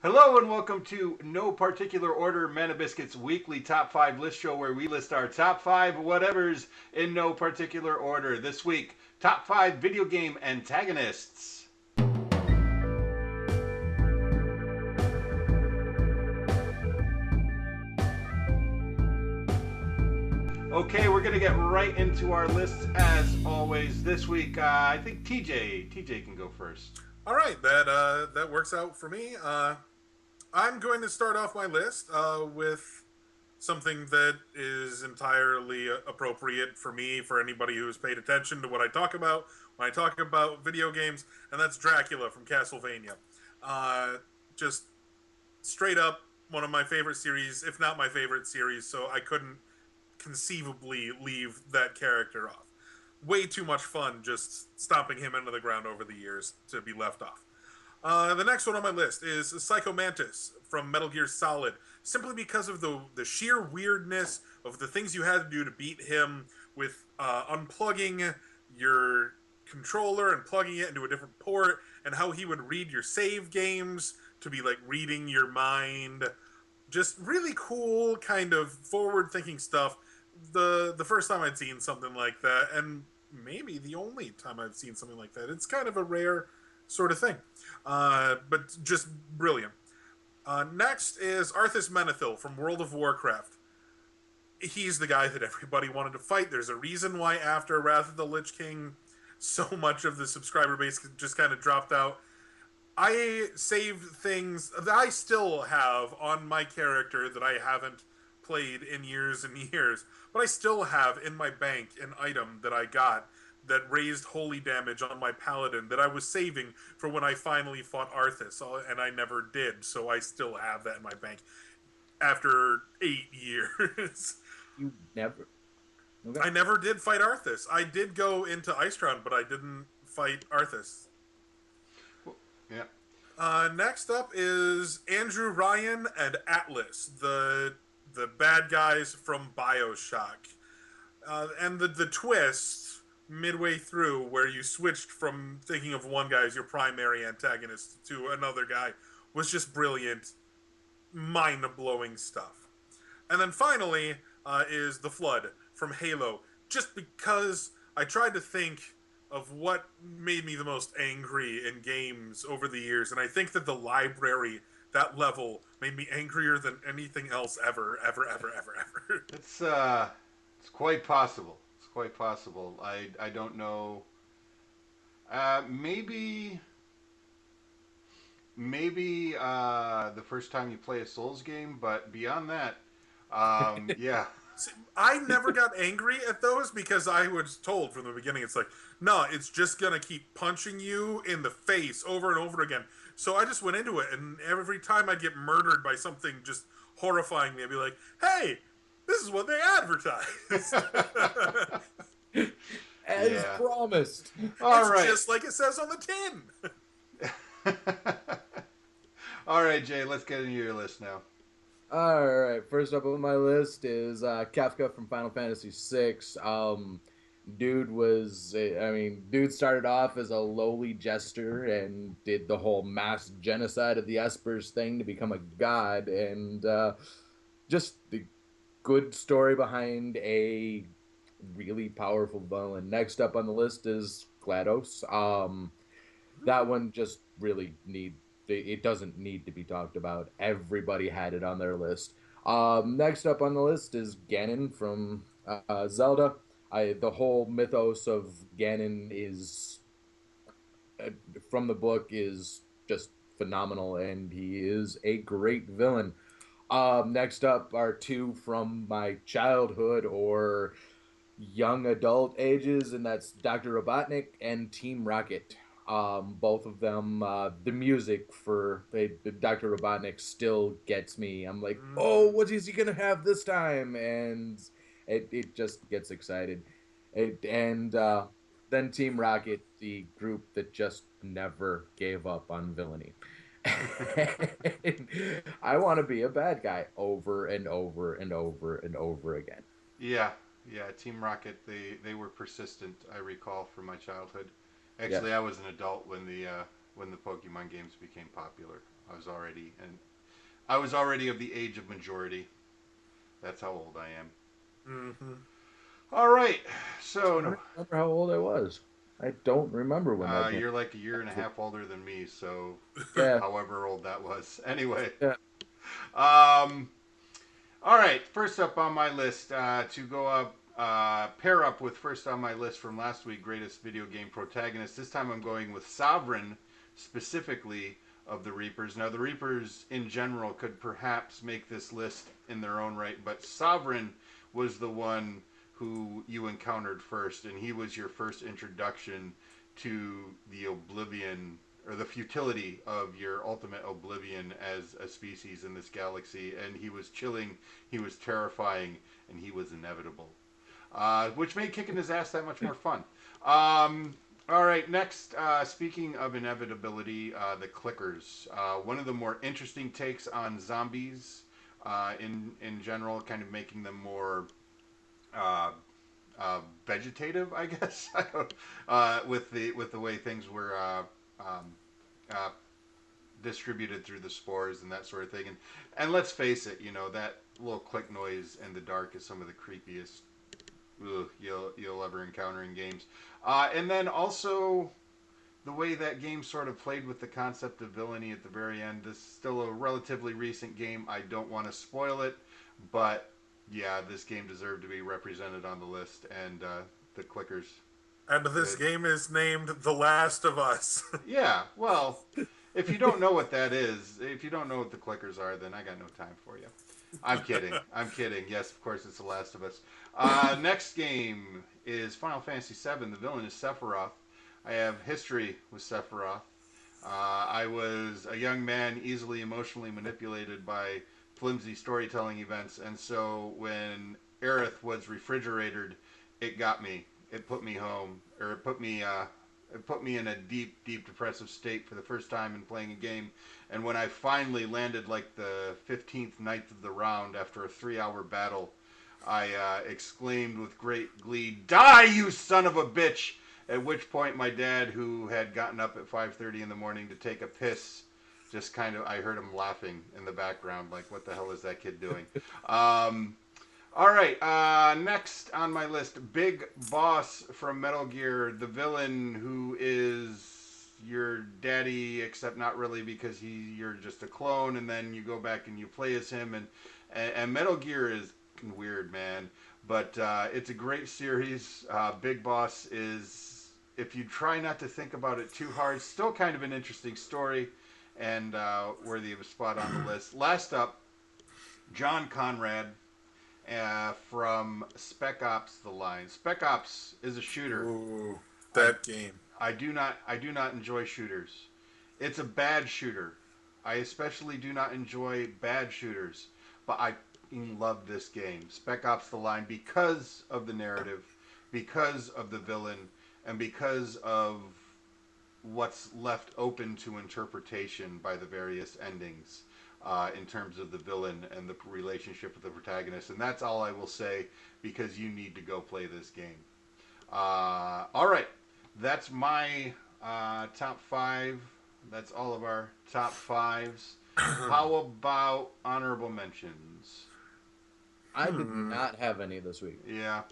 Hello and welcome to No Particular Order Mana Biscuits weekly top 5 list show where we list our top 5 whatevers in no particular order. This week, top 5 video game antagonists. Okay, we're going to get right into our lists as always. This week, I think TJ can go first. All right, that works out for me. I'm going to start off my list with something that is entirely appropriate for me, for anybody who's paid attention to what I talk about when I talk about video games, and that's Dracula from Castlevania. Uh, just straight up one of my favorite series, if not my favorite series, so I couldn't conceivably leave that character off. Way too much fun just stomping him into the ground over the years to be left off. The next one on my list is Psycho Mantis from Metal Gear Solid, simply because of the sheer weirdness of the things you had to do to beat him with unplugging your controller and plugging it into a different port, and how he would read your save games to be like reading your mind. Just really cool, kind of forward thinking stuff. The first time I'd seen something like that, and maybe the only time I've seen something like that. It's kind of a rare sort of thing, but just brilliant. Next is Arthas Menethil from World of Warcraft. He's the guy that everybody wanted to fight. There's a reason why after Wrath of the Lich King, so much of the subscriber base just kind of dropped out. I saved things that I still have on my character that I haven't played in years and years, but I still have in my bank an item that I got that raised holy damage on my paladin that I was saving for when I finally fought Arthas, and I never did, so I still have that in my bank after 8 years. You never. Okay. I never did fight Arthas. I did go into Icetron, but I didn't fight Arthas. Yeah. Next up is Andrew Ryan and Atlas, the bad guys from Bioshock, and the twist midway through where you switched from thinking of one guy as your primary antagonist to another guy was just brilliant, mind blowing stuff. And then finally is the Flood from Halo, just because I tried to think of what made me the most angry in games over the years, and I think that the library, that level, made me angrier than anything else ever. It's quite possible. It's quite possible. I don't know. Maybe the first time you play a Souls game, but beyond that, yeah. See, I never got angry at those because I was told from the beginning, it's like, no, it's just gonna keep punching you in the face over and over again. So I just went into it, and every time I'd get murdered by something just horrifying me, I'd be like, hey, this is what they advertised. As Yeah. promised. All It's right. just like it says on the tin. All right, Jay. Let's get into your list now. All right. First up on my list is Kafka from Final Fantasy VI. Dude started off as a lowly jester and did the whole mass genocide of the Espers thing to become a god, and just the good story behind a really powerful villain. Next up on the list is GLaDOS. That one just really it doesn't need to be talked about. Everybody had it on their list. Next up on the list is Ganon from Zelda. The whole mythos of Ganon is uh, from the book is just phenomenal, and he is a great villain. Next up are two from my childhood or young adult ages, and that's Dr. Robotnik and Team Rocket. Both of them, the music for Dr. Robotnik still gets me. I'm like, oh, what is he gonna have this time? And it just gets excited. And then Team Rocket, the group that just never gave up on villainy. I want to be a bad guy over and over and over and over again. Yeah, yeah. Team Rocket. They were persistent. I recall from my childhood. Actually, Yes. I was an adult when the Pokemon games became popular. I was already of the age of majority. That's how old I am. Mm-hmm. All right, I don't so remember how old I was. I don't remember when that game. you're like a year and a half older than me, so Yeah, however old that was. Anyway, yeah. um, all right. First up on my list to go up, pair up with first on my list from last week, greatest video game protagonist. This time I'm going with Sovereign, specifically of the Reapers. Now the Reapers in general could perhaps make this list in their own right, but Sovereign was the one who you encountered first, and he was your first introduction to the oblivion or the futility of your ultimate oblivion as a species in this galaxy. And he was chilling, he was terrifying, and he was inevitable, which made kicking his ass that much more fun. All right, next, speaking of inevitability, the clickers. One of the more interesting takes on zombies in general, kind of making them more uh, vegetative, I guess, with the way things were um, uh, distributed through the spores and that sort of thing. And let's face it, you know, that little click noise in the dark is some of the creepiest you'll ever encounter in games. And then also the way that game sort of played with the concept of villainy at the very end. This is still a relatively recent game. I don't want to spoil it, but yeah, this game deserved to be represented on the list, and the clickers. And this game is named The Last of Us. Yeah, well, if you don't know what that is, if you don't know what the clickers are, then I got no time for you. I'm kidding. I'm kidding. Yes, of course, it's The Last of Us. Next game is Final Fantasy VII. The villain is Sephiroth. I have history with Sephiroth. I was a young man easily emotionally manipulated by flimsy storytelling events, and so when Aerith was refrigerated, it got me. It put me home, or it put me in a deep, deep depressive state for the first time in playing a game. And when I finally landed like the 15th ninth of the round after a 3-hour battle, I exclaimed with great glee, "Die, you son of a bitch!" At which point my dad, who had gotten up at 5:30 in the morning to take a piss, just kind of, I heard him laughing in the background, like, what the hell is that kid doing? All right, next on my list, Big Boss from Metal Gear, the villain who is your daddy, except not really, because you're just a clone, and then you go back and you play as him, and Metal Gear is weird, man, but it's a great series. Big Boss is, if you try not to think about it too hard, still kind of an interesting story, and worthy of a spot on the list. Last up, John Conrad. From Spec Ops: The Line. Spec Ops is a shooter. Ooh, that game. I do not enjoy shooters. It's a bad shooter. I especially do not enjoy bad shooters, but I love this game, Spec Ops: The Line, because of the narrative, because of the villain, and because of what's left open to interpretation by the various endings. In terms of the villain and the relationship with the protagonist. And that's all I will say, because you need to go play this game. All right. That's my top 5. That's all of our top 5s. How about honorable mentions? I did not have any this week. Yeah.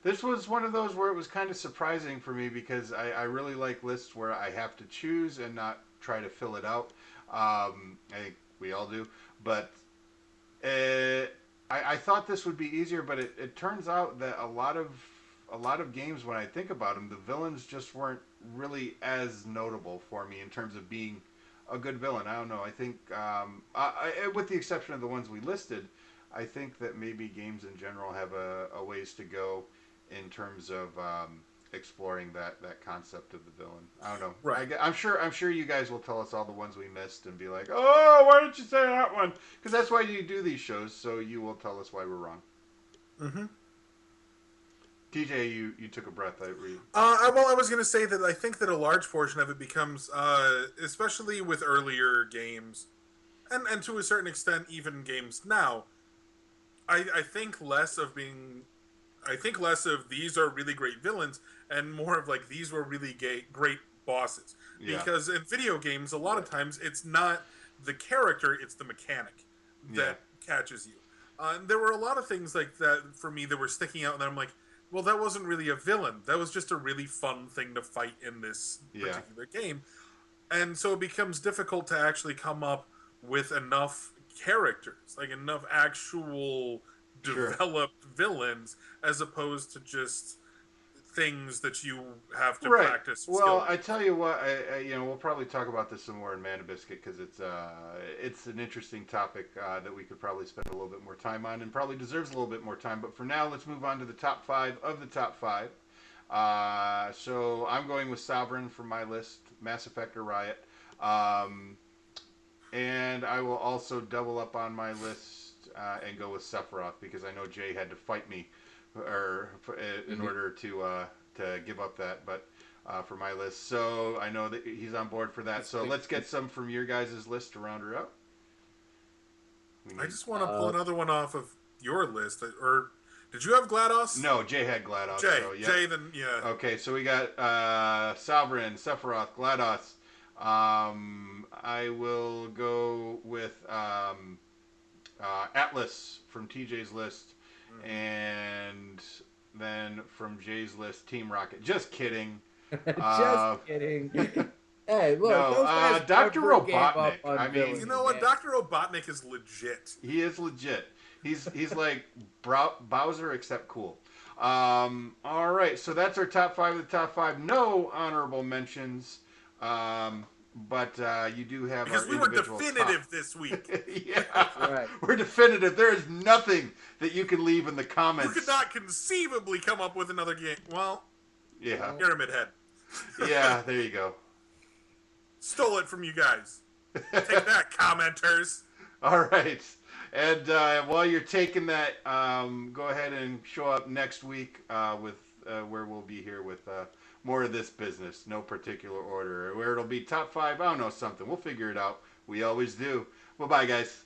This was one of those where it was kind of surprising for me, because I really like lists where I have to choose and not try to fill it out. I think we all do, but I thought this would be easier, but it turns out that a lot of games, when I think about them, the villains just weren't really as notable for me in terms of being a good villain. I don't know. I think, with the exception of the ones we listed, I think that maybe games in general have a ways to go in terms of exploring that concept of the villain. I don't know. Right. I'm sure you guys will tell us all the ones we missed and be like, "Oh, why didn't you say that one?" Because that's why you do these shows, so you will tell us why we're wrong. Mm-hmm. TJ, you took a breath. I was going to say that I think that a large portion of it becomes, especially with earlier games, and to a certain extent even games now, I think less of these are really great villains, and more of like these were really great bosses. Yeah. Because in video games, a lot of times it's not the character, it's the mechanic that catches you. There were a lot of things like that for me that were sticking out, and then I'm like, well, that wasn't really a villain. That was just a really fun thing to fight in this particular game. And so it becomes difficult to actually come up with enough characters, like enough actual developed villains, as opposed to just things that you have to practice. Well, I tell you what, we'll probably talk about this some more in Mana Biscuit because it's an interesting topic that we could probably spend a little bit more time on, and probably deserves a little bit more time. But for now, let's move on to the top 5 of the top 5. So I'm going with Sovereign for my list, Mass Effect or Riot, and I will also double up on my list and go with Sephiroth because I know Jay had to fight me in order to give up that, but for my list. So I know that he's on board for that. So let's get some from your guys' list to round her out. I just want to pull another one off of your list. Or did you have GLaDOS? No, Jay had GLaDOS. Jay, then yeah. Okay, so we got Sovereign, Sephiroth, GLaDOS. I will go with Atlas from TJ's List. And then from Jay's list, Team Rocket. Just kidding. Just kidding. Hey, look, no, those guys Dr. never gave up Robotnik. on I mean, villains, you know what? man. Dr. Robotnik is legit. He is legit. He's like Bowser except cool. All right, so that's our top 5 of the top 5. No honorable mentions. But you do have because our we were individual definitive top. this week. Yeah, right. We're definitive. There is nothing that you can leave in the comments. You could not conceivably come up with another game. Well, yeah, Pyramid Head. Yeah, there you go. Stole it from you guys. Take that, commenters. All right, and while you're taking that, go ahead and show up next week with where we'll be here with. More of this business, no particular order. Where it'll be top 5, I don't know, something. We'll figure it out. We always do. Well, bye, guys.